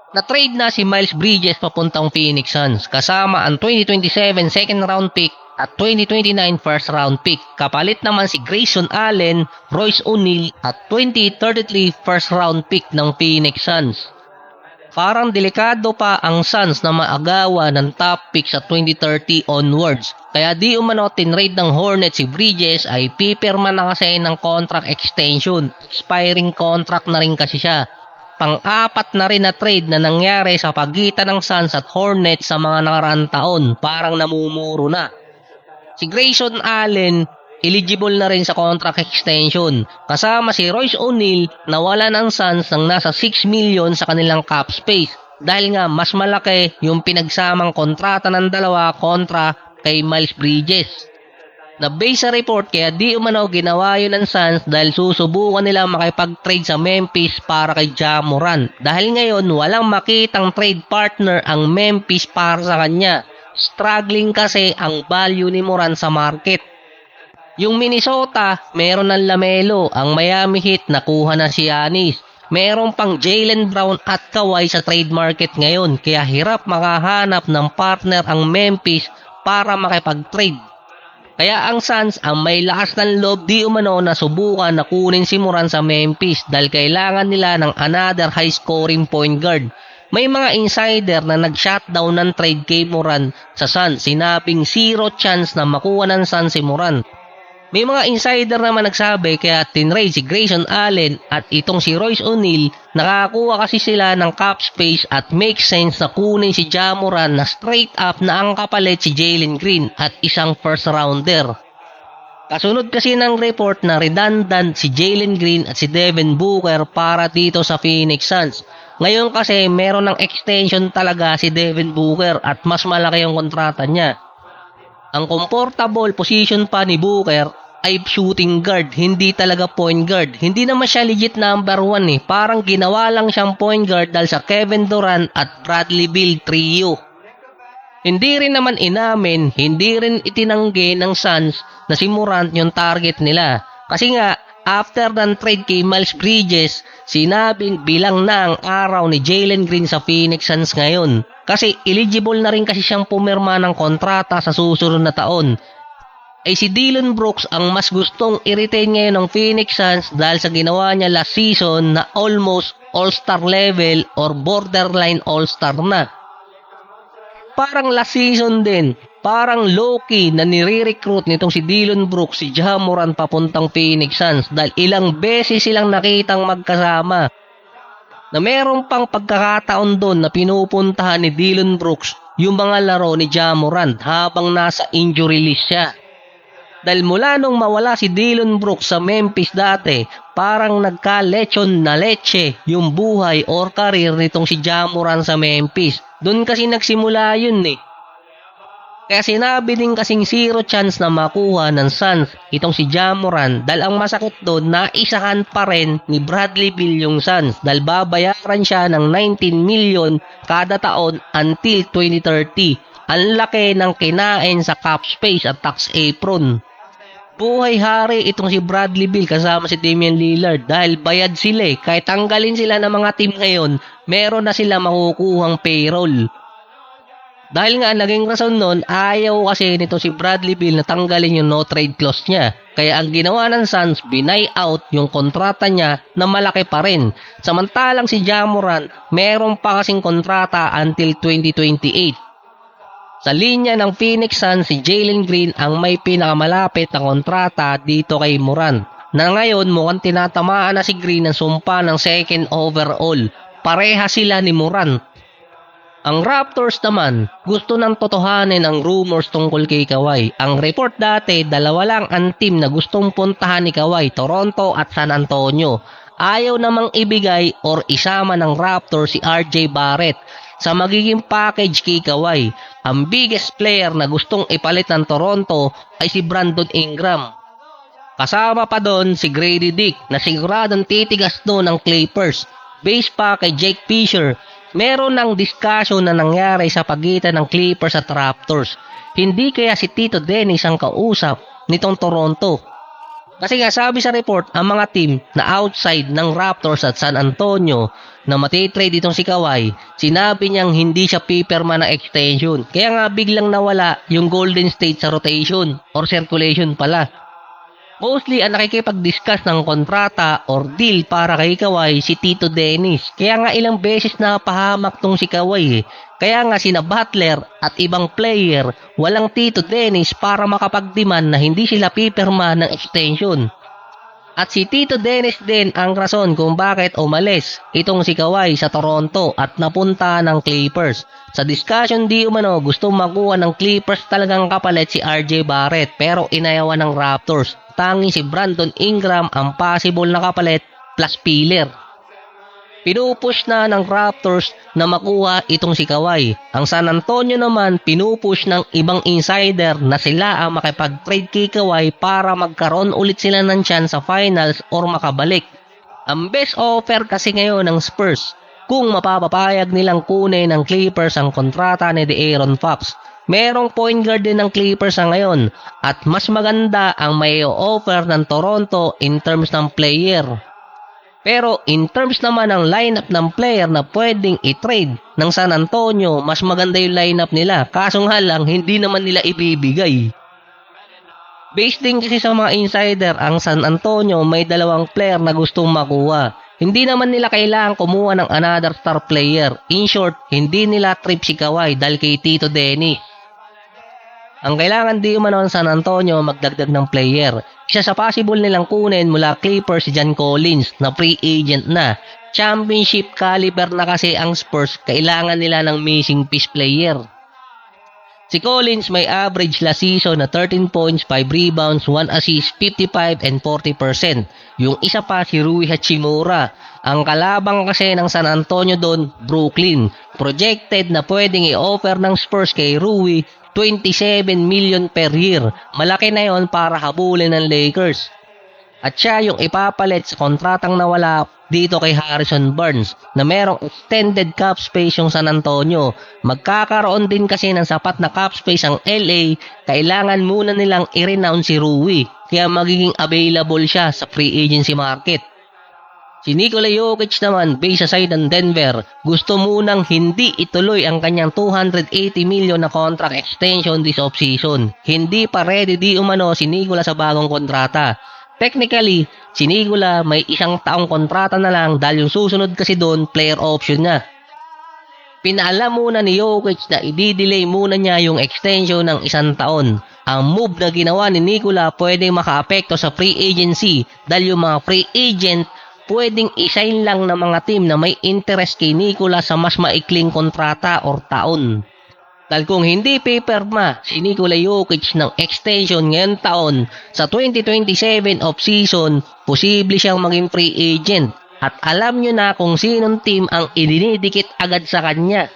Na-trade na si Miles Bridges papuntang Phoenix Suns kasama ang 2027 second round pick at 2029 first round pick. Kapalit naman si Grayson Allen, Royce O'Neal at 2033 first round pick ng Phoenix Suns. Parang delikado pa ang Suns na maagawa ng top pick sa 2030 onwards. Kaya di umano tinrade ng Hornets si Bridges ay pipirma na kasi ng contract extension. Expiring contract na rin kasi siya. Pang-apat na rin na trade na nangyari sa pagitan ng Suns at Hornets sa mga nakaraang taon. Parang namumuro na. Si Grayson Allen, eligible na rin sa contract extension. Kasama si Royce O'Neal, nawala ng Suns ng nasa 6 million sa kanilang cap space. Dahil nga mas malaki yung pinagsamang kontrata ng dalawa kontra kay Miles Bridges. Na-base sa report kaya di umano ginawa yun ng Suns dahil susubukan nila makipag-trade sa Memphis para kay Ja Morant. Dahil ngayon walang makitang trade partner ang Memphis para sa kanya. Struggling kasi ang value ni Morant sa market. Yung Minnesota, meron ng Lamelo. Ang Miami Heat, nakuha na si Giannis. Meron pang Jaylen Brown at Kawhi sa trade market ngayon. Kaya hirap makahanap ng partner ang Memphis para makipag-trade. Kaya ang Suns ang may lakas ng loob di umano na subukan na kunin si Morant sa Memphis dahil kailangan nila ng another high scoring point guard. May mga insider na nag-shutdown ng trade kay Morant sa Suns, sinabing 0 chance na makuha ng Suns si Morant. May mga insider naman nagsabi kaya tinrade si Grayson Allen at itong si Royce O'Neal, nakakuha kasi sila ng cap space at make sense na kunin si Ja Morant na straight up na ang kapalit si Jalen Green at isang first rounder. Kasunod kasi ng report na redundant si Jalen Green at si Devin Booker para dito sa Phoenix Suns. Ngayon kasi meron ng extension talaga si Devin Booker at mas malaki yung kontrata niya. Ang comfortable position pa ni Booker ay shooting guard, hindi talaga point guard. Hindi naman siya legit number 1 Parang ginawa lang siyang point guard dahil sa Kevin Durant at Bradley Beal trio. Hindi rin naman inamin, hindi rin itinanggi ng Suns na si Morant yung target nila. Kasi nga, after ng trade kay Miles Bridges, sinabing bilang na ang araw ni Jalen Green sa Phoenix Suns ngayon. Kasi eligible na rin kasi siyang pumirma ng kontrata sa susunod na taon. Ay si Dillon Brooks ang mas gustong i-retain ngayon ng Phoenix Suns dahil sa ginawa niya last season na almost all-star level or borderline all-star na. Parang last season din, parang low-key na nire-recruit nitong si Dillon Brooks si Ja Morant papuntang Phoenix Suns dahil ilang beses silang nakitang magkasama. Na meron pang pagkakataon doon na pinupuntahan ni Dillon Brooks yung mga laro ni Ja Morant habang nasa injury list siya. Dahil mula nung mawala si Dillon Brooks sa Memphis dati, parang nagka-lechon na leche yung buhay or career nitong si Ja Morant sa Memphis. Doon kasi nagsimula yun Kaya sinabi din kasing 0 chance na makuha ng Suns itong si Ja Morant dahil ang masakit doon naisahan pa rin ni Bradley Beal yung Suns dahil babayaran siya ng 19 million kada taon until 2030. Ang laki ng kinain sa cap space at tax apron. Buhay hari itong si Bradley Beal kasama si Damian Lillard dahil bayad sila Kahit tanggalin sila ng mga team ngayon, meron na sila makukuhang payroll. Dahil nga naging rason nun, ayaw kasi nito si Bradley Beal na tanggalin yung no trade clause niya. Kaya ang ginawa ng Suns, binay out yung kontrata niya na malaki pa rin. Samantalang si Ja Morant, meron pa kasing kontrata until 2028. Sa linya ng Phoenix Suns, si Jalen Green ang may pinakamalapit na kontrata dito kay Morant. Na ngayon mukhang tinatamaan na si Green ng sumpa ng second overall. Pareha sila ni Morant. Ang Raptors naman, gusto nang totohanin ang rumors tungkol kay Kawhi. Ang report dati, dalawa lang ang team na gustong puntahan ni Kawhi, Toronto at San Antonio. Ayaw namang ibigay or isama ng Raptors si RJ Barrett sa magiging package kay Kawhi. Ang biggest player na gustong ipalit ng Toronto ay si Brandon Ingram. Kasama pa doon si Grady Dick na siguradong titigas doon ng Clippers. Base pa kay Jake Fisher. Meron ng discussion na nangyari sa pagitan ng Clippers at Raptors. Hindi kaya si Tito Dennis ang kausap nitong Toronto. Kasi nga sabi sa report, ang mga team na outside ng Raptors at San Antonio, na matitrade itong si Kawhi, sinabi niyang hindi siya pipirma ng extension. Kaya nga biglang nawala yung Golden State sa rotation or circulation pala. Mostly ang nakikipag-discuss ng kontrata or deal para kay Kawhi si Tito Dennis. Kaya nga ilang beses na pahamak tong si Kawhi. Kaya nga sina Butler at ibang player walang Tito Dennis para makapag-demand na hindi sila pipirma ng extension. At si Tito Dennis din ang rason kung bakit umalis itong si Kawhi sa Toronto at napunta ng Clippers. Sa discussion di umano gusto makuha ng Clippers talagang kapalit si RJ Barrett pero inayawan ng Raptors. Tanging si Brandon Ingram ang possible na kapalit plus filler. Pinupush na ng Raptors na makuha itong si Kawhi. Ang San Antonio naman pinupush ng ibang insider na sila ang makipag-trade kay Kawhi para magkaroon ulit sila ng chance sa finals or makabalik. Ang best offer kasi ngayon ng Spurs kung mapapapayag nilang kunin ng Clippers ang kontrata ni De'Aaron Fox. Merong point guard din ng Clippers sa ngayon at mas maganda ang may offer ng Toronto in terms ng player. Pero in terms naman ng lineup ng player na pwedeng i-trade ng San Antonio, mas maganda yung lineup nila. Kaso nga lang, hindi naman nila ibibigay. Based din kasi sa mga insider, ang San Antonio may dalawang player na gustong makuha. Hindi naman nila kailangan kumuha ng another star player. In short, hindi nila trip si Kawhi dahil kay Tito Dennis. Ang kailangan di umano ng San Antonio magdagdag ng player. Isa sa possible nilang kunin mula Clippers si John Collins na free agent na. Championship caliber na kasi ang Spurs, kailangan nila ng missing piece player. Si Collins may average last season na 13 points, 5 rebounds, 1 assist, 55 and 40%. Yung isa pa si Rui Hachimura. Ang kalabang kasi ng San Antonio doon, Brooklyn. Projected na pwedeng i-offer ng Spurs kay Rui 27 million per year. Malaki na yon para habulin ng Lakers. At siya yung ipapalit sa kontratang nawala dito kay Harrison Barnes na merong extended cap space yung San Antonio. Magkakaroon din kasi ng sapat na cap space ang LA, kailangan muna nilang i-renounce si Rui kaya magiging available siya sa free agency market. Si Nikola Jokic naman, based sa side ng Denver, gusto munang hindi ituloy ang kanyang 280 million na contract extension this offseason. Hindi pa ready di umano si Nikola sa bagong kontrata. Technically, si Nikola may 1 taong kontrata na lang dahil yung susunod kasi doon player option niya. Pinaalam muna ni Jokic na i-delay muna niya yung extension ng 1 taon. Ang move na ginawa ni Nikola pwedeng makaapekto sa free agency dahil yung mga free agent pwedeng isign lang ng mga team na may interest kay Nikola sa mas maikling kontrata or taon. Dahil kung hindi pipirma si Nikola Jokic ng extension ngayon taon, sa 2027 off-season, posible siyang maging free agent. At alam nyo na kung sinong team ang idinidikit agad sa kanya.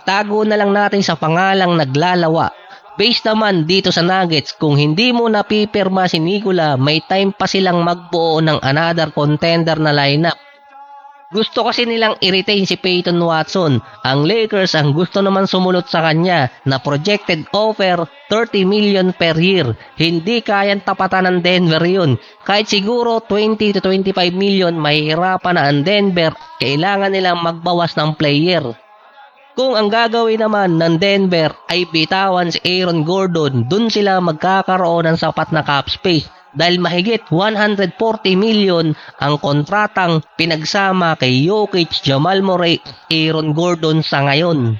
Tago na lang natin sa pangalang naglalawa. Based naman dito sa Nuggets, kung hindi mo napipirma si Nikola, may time pa silang magbuo ng another contender na lineup. Gusto kasi nilang i-retain si Peyton Watson. Ang Lakers ang gusto naman sumulot sa kanya na projected offer 30 million per year. Hindi kayang tapatan ng Denver yun. Kahit siguro 20 to 25 million, mahihirapan na ang Denver. Kailangan nilang magbawas ng player. Kung ang gagawin naman ng Denver ay bitawan si Aaron Gordon, dun sila magkakaroon ng sapat na cap space dahil mahigit 140 million ang kontratang pinagsama kay Jokic, Jamal Murray, Aaron Gordon sa ngayon.